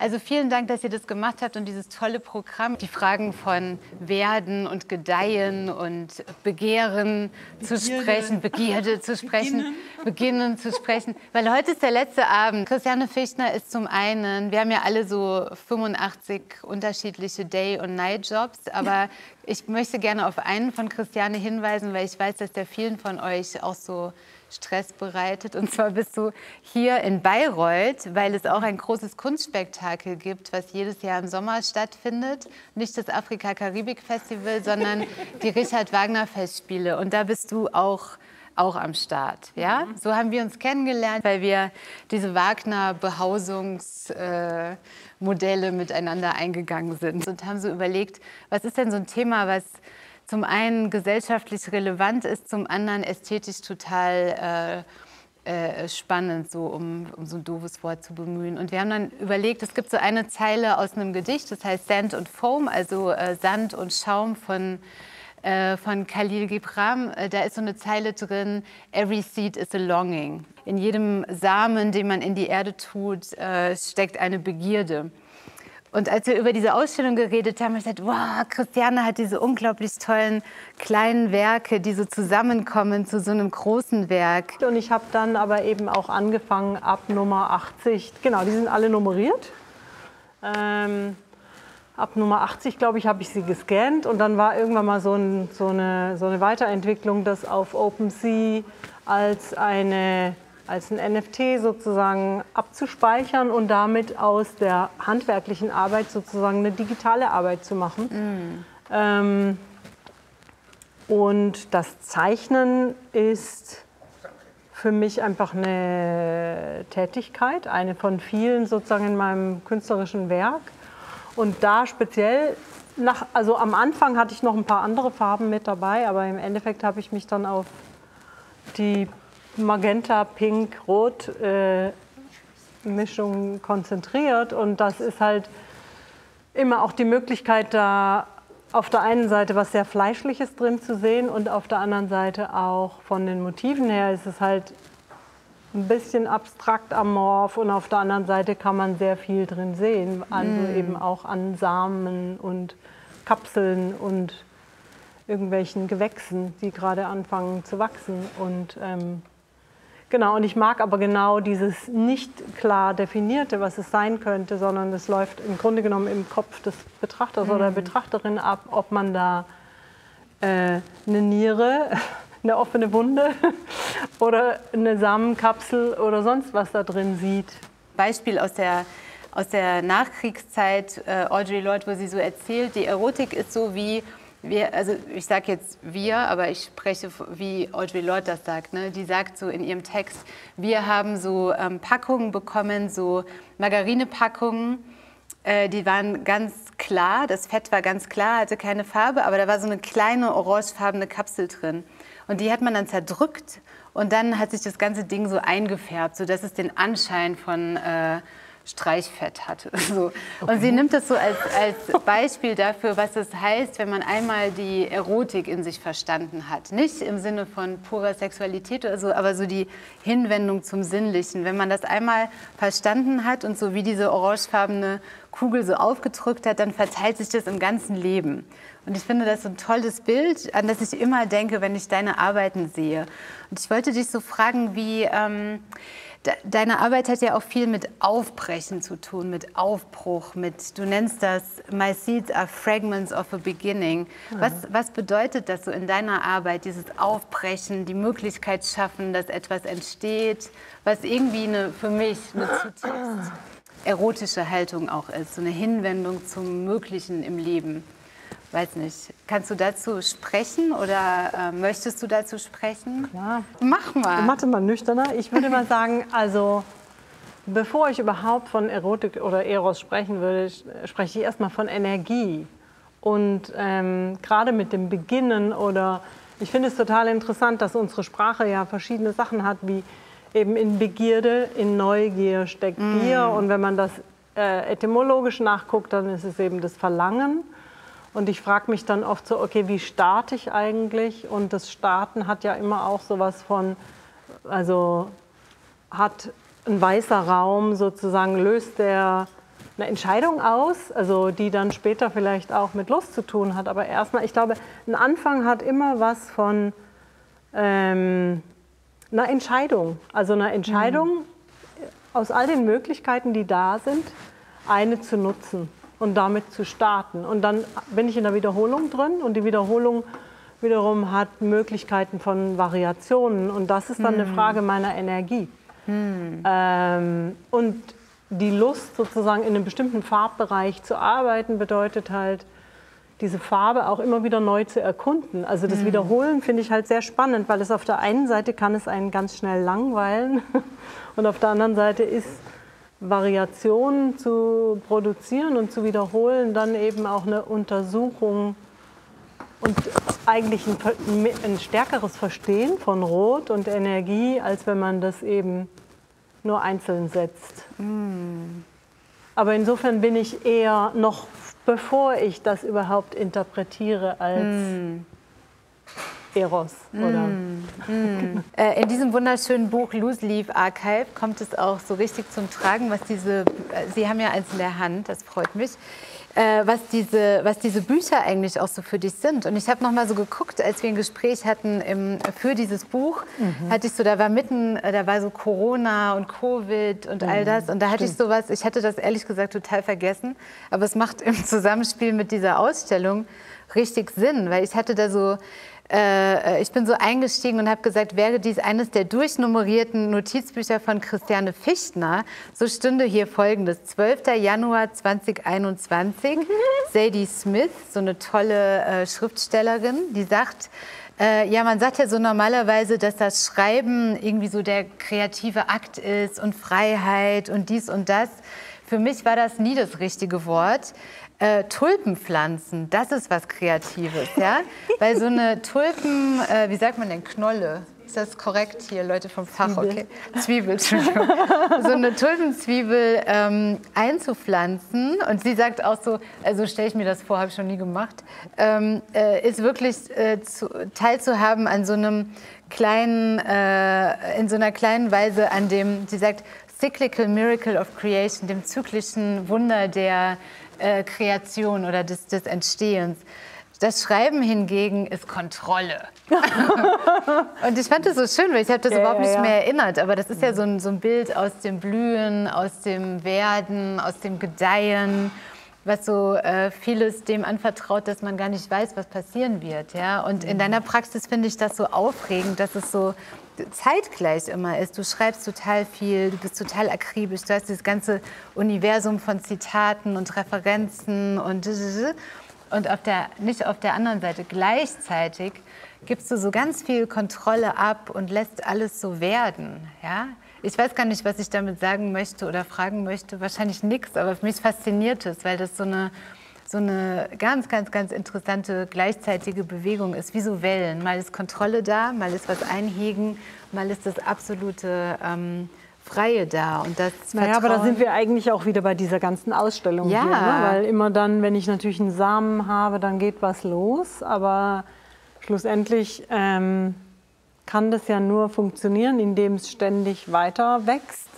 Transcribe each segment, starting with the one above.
Also vielen Dank, dass ihr das gemacht habt und dieses tolle Programm. Die Fragen von Werden und Gedeihen und Begehren zu sprechen, Begierde zu sprechen, Beginnen zu sprechen. Weil heute ist der letzte Abend. Christiane Fichtner ist zum einen, wir haben ja alle so 85 unterschiedliche Day- und Night-Jobs, aber ich möchte gerne auf einen von Christiane hinweisen, weil ich weiß, dass der vielen von euch auch so Stress bereitet. Und zwar bist du hier in Bayreuth, weil es auch ein großes Kunstspektakel gibt, was jedes Jahr im Sommer stattfindet. Nicht das Afrika-Karibik-Festival, sondern die Richard-Wagner-Festspiele. Und da bist du auch am Start. Ja? So haben wir uns kennengelernt, weil wir diese Wagner-Behausungsmodelle miteinander eingegangen sind und haben so überlegt, was ist denn so ein Thema, was zum einen gesellschaftlich relevant ist, zum anderen ästhetisch total spannend, so, um so ein doofes Wort zu bemühen. Und wir haben dann überlegt, es gibt so eine Zeile aus einem Gedicht, das heißt Sand und Foam, also Sand und Schaum von Khalil Gibran. Da ist so eine Zeile drin, every seed is a longing. In jedem Samen, den man in die Erde tut, steckt eine Begierde. Und als wir über diese Ausstellung geredet haben, habe ich gesagt, wow, Christiane hat diese unglaublich tollen kleinen Werke, die so zusammenkommen zu so einem großen Werk. Und ich habe dann aber eben auch angefangen ab Nummer 80, genau, die sind alle nummeriert. Ab Nummer 80, glaube ich, habe ich sie gescannt und dann war irgendwann mal so eine Weiterentwicklung, das auf OpenSea als ein NFT sozusagen abzuspeichern und damit aus der handwerklichen Arbeit sozusagen eine digitale Arbeit zu machen. Und das Zeichnen ist für mich einfach eine Tätigkeit, eine von vielen sozusagen in meinem künstlerischen Werk. Und da speziell, also am Anfang hatte ich noch ein paar andere Farben mit dabei, aber im Endeffekt habe ich mich dann auf die Magenta, Pink, Rot Mischung konzentriert. Und das ist halt immer auch die Möglichkeit, da auf der einen Seite was sehr Fleischliches drin zu sehen und auf der anderen Seite auch von den Motiven her ist es halt ein bisschen abstrakt amorph und auf der anderen Seite kann man sehr viel drin sehen. Also eben auch an Samen und Kapseln und irgendwelchen Gewächsen, die gerade anfangen zu wachsen. Und genau, und ich mag aber genau dieses nicht klar definierte, was es sein könnte, sondern es läuft im Grunde genommen im Kopf des Betrachters oder der Betrachterin ab, ob man da eine Niere, eine offene Wunde oder eine Samenkapsel oder sonst was da drin sieht. Beispiel aus der Nachkriegszeit, Audre Lorde, wo sie so erzählt, die Erotik ist so wie wir, also ich sage jetzt wir, aber ich spreche wie Audre Lorde das sagt. Ne? Die sagt so in ihrem Text, wir haben so Packungen bekommen, so Margarinepackungen, die waren ganz klar, das Fett war ganz klar, hatte keine Farbe, aber da war so eine kleine orangefarbene Kapsel drin. Und die hat man dann zerdrückt und dann hat sich das ganze Ding so eingefärbt, sodass es den Anschein von Streichfett hatte. So. Okay. Und sie nimmt das so als Beispiel dafür, was es heißt, wenn man einmal die Erotik in sich verstanden hat. Nicht im Sinne von purer Sexualität oder so, aber so die Hinwendung zum Sinnlichen. Wenn man das einmal verstanden hat und so wie diese orangefarbene Kugel so aufgedrückt hat, dann verteilt sich das im ganzen Leben. Und ich finde das so ein tolles Bild, an das ich immer denke, wenn ich deine Arbeiten sehe. Und ich wollte dich so fragen, wie deine Arbeit hat ja auch viel mit Aufbrechen zu tun, mit Aufbruch, du nennst das My seeds are fragments of a beginning. Was bedeutet das so in deiner Arbeit, dieses Aufbrechen, die Möglichkeit schaffen, dass etwas entsteht, was irgendwie für mich eine zutiefst erotische Haltung auch ist, so eine Hinwendung zum Möglichen im Leben? Weiß nicht, kannst du dazu sprechen oder möchtest du dazu sprechen? Klar. Mach mal. Mach mal nüchterner. Ich würde mal sagen, also bevor ich überhaupt von Erotik oder Eros sprechen würde, spreche ich erstmal von Energie. Und gerade mit dem Beginnen oder, ich finde es total interessant, dass unsere Sprache ja verschiedene Sachen hat, wie eben in Begierde, in Neugier steckt Gier. Und wenn man das etymologisch nachguckt, dann ist es eben das Verlangen. Und ich frage mich dann oft so, okay, wie starte ich eigentlich? Und das Starten hat ja immer auch sowas von, also hat ein weißer Raum sozusagen, löst der eine Entscheidung aus, also die dann später vielleicht auch mit Lust zu tun hat. Aber erstmal, ich glaube, ein Anfang hat immer was von einer Entscheidung. Also eine Entscheidung aus all den Möglichkeiten, die da sind, eine zu nutzen und damit zu starten. Und dann bin ich in der Wiederholung drin und die Wiederholung wiederum hat Möglichkeiten von Variationen. Und das ist dann eine Frage meiner Energie. Und die Lust, sozusagen in einem bestimmten Farbbereich zu arbeiten, bedeutet halt, diese Farbe auch immer wieder neu zu erkunden. Also das Wiederholen finde ich halt sehr spannend, weil es auf der einen Seite kann es einen ganz schnell langweilen und auf der anderen Seite ist Variationen zu produzieren und zu wiederholen dann eben auch eine Untersuchung und eigentlich ein stärkeres Verstehen von Rot und Energie, als wenn man das eben nur einzeln setzt. Aber insofern bin ich eher noch, bevor ich das überhaupt interpretiere, als Eros. Oder In diesem wunderschönen Buch Loose Leaf Archive kommt es auch so richtig zum Tragen, was diese, Sie haben ja eins in der Hand, das freut mich, was diese Bücher eigentlich auch so für dich sind. Und ich habe noch mal so geguckt, als wir ein Gespräch hatten für dieses Buch, hatte ich so, da war so Corona und Covid und all das. Und da hatte ich sowas, ich hatte das ehrlich gesagt total vergessen, aber es macht im Zusammenspiel mit dieser Ausstellung richtig Sinn, weil ich hatte da so, ich bin so eingestiegen und habe gesagt, wäre dies eines der durchnummerierten Notizbücher von Christiane Fichtner, so stünde hier Folgendes: 12. Januar 2021, Zadie Smith, so eine tolle Schriftstellerin, die sagt, ja, man sagt ja so normalerweise, dass das Schreiben irgendwie so der kreative Akt ist und Freiheit und dies und das. Für mich war das nie das richtige Wort. Tulpenpflanzen, das ist was Kreatives, ja? Weil so eine Tulpen, wie sagt man denn, Knolle? Ist das korrekt hier, Leute vom Fach? Okay. Zwiebel, Entschuldigung. So eine Tulpenzwiebel einzupflanzen, und sie sagt auch so, also stelle ich mir das vor, habe ich schon nie gemacht, ist wirklich teilzuhaben an so einem kleinen, in so einer kleinen Weise an dem, sie sagt, Cyclical Miracle of Creation, dem zyklischen Wunder der Kreation oder des Entstehens. Das Schreiben hingegen ist Kontrolle. Und ich fand das so schön, weil ich habe das überhaupt nicht mehr erinnert. Aber das ist ja so ein Bild aus dem Blühen, aus dem Werden, aus dem Gedeihen, was so vieles dem anvertraut, dass man gar nicht weiß, was passieren wird. Ja? Und in deiner Praxis finde ich das so aufregend, dass es so zeitgleich immer ist. Du schreibst total viel, du bist total akribisch, du hast dieses ganze Universum von Zitaten und Referenzen und nicht auf der anderen Seite. Gleichzeitig gibst du so ganz viel Kontrolle ab und lässt alles so werden. Ja? Ich weiß gar nicht, was ich damit sagen möchte oder fragen möchte. Wahrscheinlich nichts, aber für mich fasziniert es, weil das so eine ganz, ganz, ganz interessante gleichzeitige Bewegung ist, wie so Wellen. Mal ist Kontrolle da, mal ist was einhegen, mal ist das absolute Freie da. Und das naja, aber da sind wir eigentlich auch wieder bei dieser ganzen Ausstellung hier. Ne? Weil immer dann, wenn ich natürlich einen Samen habe, dann geht was los. Aber schlussendlich kann das ja nur funktionieren, indem es ständig weiter wächst.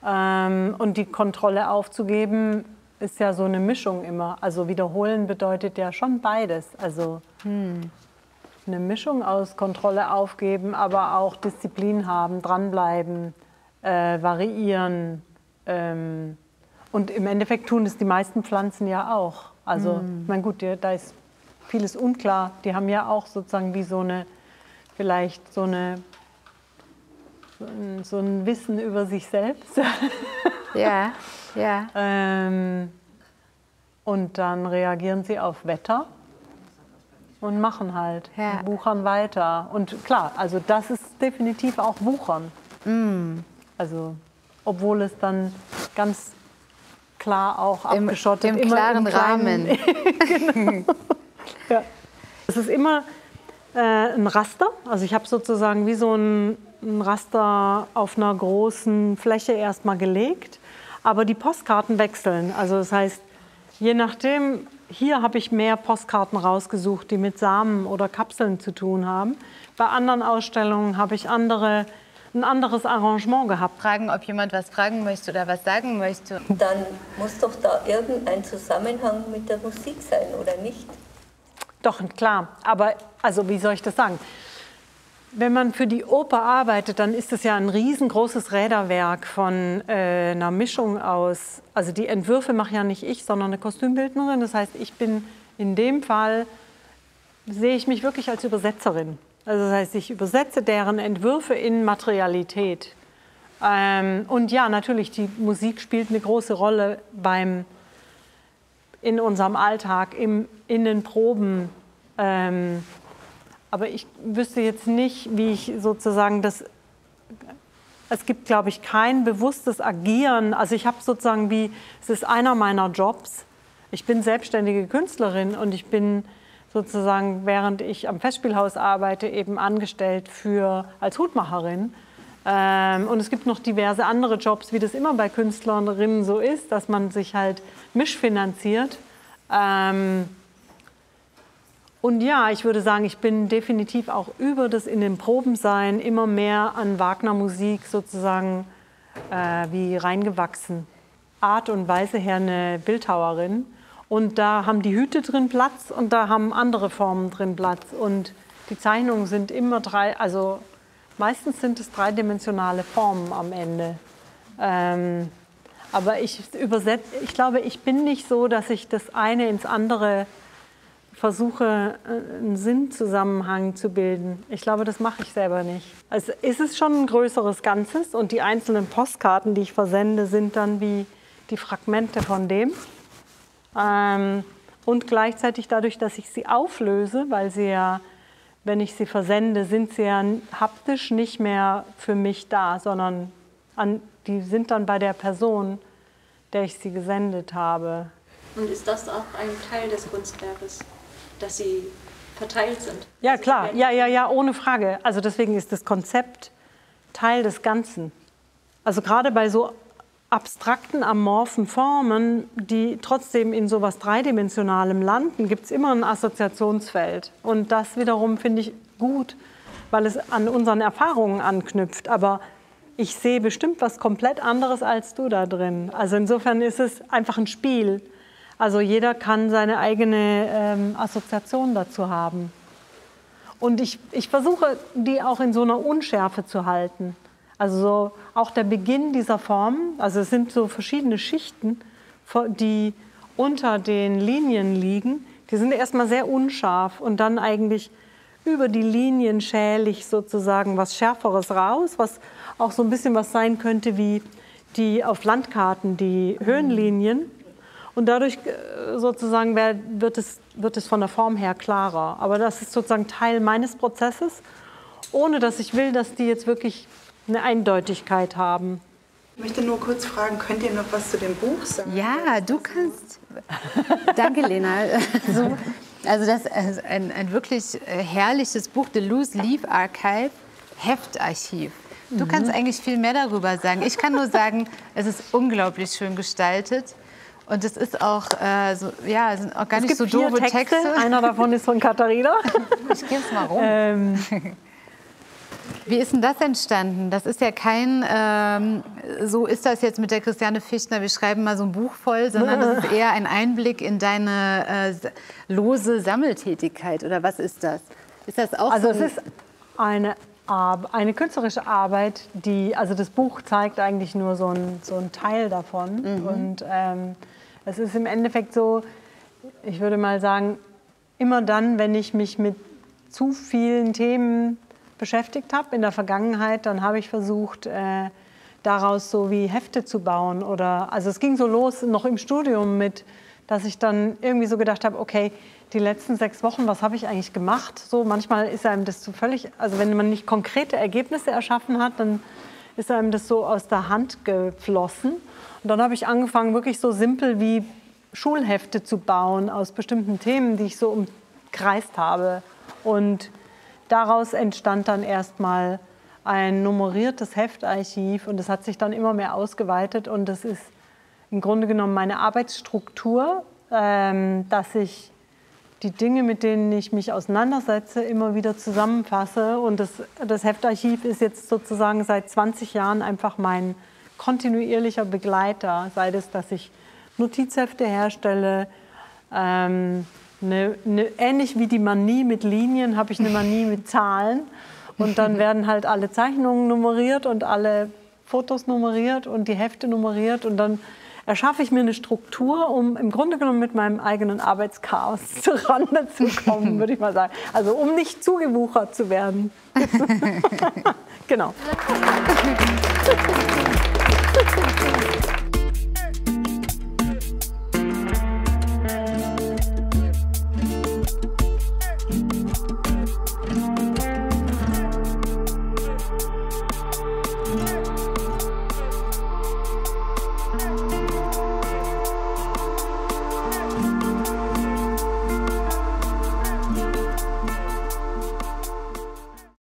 Und die Kontrolle aufzugeben, ist ja so eine Mischung immer. Also wiederholen bedeutet ja schon beides. Also eine Mischung aus Kontrolle aufgeben, aber auch Disziplin haben, dranbleiben, variieren. Und im Endeffekt tun es die meisten Pflanzen ja auch. Also, ich meine, gut, da ist vieles unklar. Die haben ja auch sozusagen wie so ein Wissen über sich selbst. Ja, ja. Und dann reagieren sie auf Wetter und machen halt, und wuchern weiter. Und klar, also das ist definitiv auch Wuchern. Also, obwohl es dann ganz klar auch abgeschottet im klaren Rahmen. Genau. Ja. Es ist immer ein Raster. Also ich habe sozusagen wie so ein ein Raster auf einer großen Fläche erstmal gelegt, aber die Postkarten wechseln. Also das heißt, je nachdem, hier habe ich mehr Postkarten rausgesucht, die mit Samen oder Kapseln zu tun haben. Bei anderen Ausstellungen habe ich ein anderes Arrangement gehabt. Fragen, ob jemand was fragen möchte oder was sagen möchte. Dann muss doch da irgendein Zusammenhang mit der Musik sein, oder nicht? Doch, klar. Aber, also wie soll ich das sagen? Wenn man für die Oper arbeitet, dann ist es ja ein riesengroßes Räderwerk von einer Mischung aus, also die Entwürfe mache ja nicht ich, sondern eine Kostümbildnerin. Das heißt, ich bin in dem Fall, sehe ich mich wirklich als Übersetzerin. Also das heißt, ich übersetze deren Entwürfe in Materialität. Und ja, natürlich, die Musik spielt eine große Rolle in unserem Alltag, in den Proben. Aber ich wüsste jetzt nicht, wie ich sozusagen das. Es gibt, glaube ich, kein bewusstes Agieren. Also ich habe sozusagen es ist einer meiner Jobs. Ich bin selbstständige Künstlerin und ich bin sozusagen, während ich am Festspielhaus arbeite, eben angestellt als Hutmacherin. Und es gibt noch diverse andere Jobs, wie das immer bei Künstlerinnen so ist, dass man sich halt mischfinanziert. Und ja, ich würde sagen, ich bin definitiv auch über das in den Probensein immer mehr an Wagner-Musik sozusagen wie reingewachsen. Art und Weise her eine Bildhauerin. Und da haben die Hüte drin Platz und da haben andere Formen drin Platz. Und die Zeichnungen sind immer meistens sind es dreidimensionale Formen am Ende. Aber ich glaube, ich bin nicht so, dass ich das eine ins andere versuche, einen Sinnzusammenhang zu bilden. Ich glaube, das mache ich selber nicht. Also ist es schon ein größeres Ganzes und die einzelnen Postkarten, die ich versende, sind dann wie die Fragmente von dem. Und gleichzeitig dadurch, dass ich sie auflöse, weil sie ja, wenn ich sie versende, sind sie ja haptisch nicht mehr für mich da, sondern die sind dann bei der Person, der ich sie gesendet habe. Und ist das auch ein Teil des Kunstwerkes, dass sie verteilt sind? Ja, klar. Ja, ohne Frage. Also deswegen ist das Konzept Teil des Ganzen. Also gerade bei so abstrakten, amorphen Formen, die trotzdem in so etwas Dreidimensionalem landen, gibt es immer ein Assoziationsfeld. Und das wiederum finde ich gut, weil es an unseren Erfahrungen anknüpft. Aber ich sehe bestimmt was komplett anderes als du da drin. Also insofern ist es einfach ein Spiel. Also jeder kann seine eigene Assoziation dazu haben. Und ich versuche, die auch in so einer Unschärfe zu halten. Also so auch der Beginn dieser Form, also es sind so verschiedene Schichten, die unter den Linien liegen, die sind erstmal sehr unscharf und dann eigentlich über die Linien schäle ich sozusagen was Schärferes raus, was auch so ein bisschen was sein könnte wie die auf Landkarten, die Höhenlinien. Und dadurch sozusagen wird es von der Form her klarer. Aber das ist sozusagen Teil meines Prozesses, ohne dass ich will, dass die jetzt wirklich eine Eindeutigkeit haben. Ich möchte nur kurz fragen, könnt ihr noch was zu dem Buch sagen? Ja, du kannst. Danke, Lena. Also das ist ein wirklich herrliches Buch, The Loose Leaf Archive, Heftarchiv. Du kannst eigentlich viel mehr darüber sagen. Ich kann nur sagen, es ist unglaublich schön gestaltet. Und es ist auch, sind auch gar nicht so doofe Texte. Einer davon ist von Katharina. Ich gehe es mal rum. Wie ist denn das entstanden? Das ist ja kein, so ist das jetzt mit der Christiane Fichtner, wir schreiben mal so ein Buch voll, sondern das ist eher ein Einblick in deine lose Sammeltätigkeit. Oder was ist das? Ist das auch also so? Es ist eine künstlerische Arbeit, also das Buch zeigt eigentlich nur so ein Teil davon. Und es ist im Endeffekt so, ich würde mal sagen, immer dann, wenn ich mich mit zu vielen Themen beschäftigt habe in der Vergangenheit, dann habe ich versucht, daraus so wie Hefte zu bauen. Also es ging so los noch im Studium dass ich dann irgendwie so gedacht habe, okay, die letzten 6 Wochen, was habe ich eigentlich gemacht? So manchmal ist einem das so völlig, also wenn man nicht konkrete Ergebnisse erschaffen hat, dann ist einem das so aus der Hand geflossen. Und dann habe ich angefangen, wirklich so simpel wie Schulhefte zu bauen aus bestimmten Themen, die ich so umkreist habe. Und daraus entstand dann erstmal ein nummeriertes Heftarchiv und das hat sich dann immer mehr ausgeweitet und das ist im Grunde genommen meine Arbeitsstruktur, dass ich die Dinge, mit denen ich mich auseinandersetze, immer wieder zusammenfasse. Und das Heftarchiv ist jetzt sozusagen seit 20 Jahren einfach mein kontinuierlicher Begleiter. Sei es, dass ich Notizhefte herstelle, ähnlich wie die Manie mit Linien, habe ich eine Manie mit Zahlen. Und dann werden halt alle Zeichnungen nummeriert und alle Fotos nummeriert und die Hefte nummeriert. Und dann erschaffe ich mir eine Struktur, um im Grunde genommen mit meinem eigenen Arbeitschaos zurande zu kommen, würde ich mal sagen. Also um nicht zugewuchert zu werden. Genau.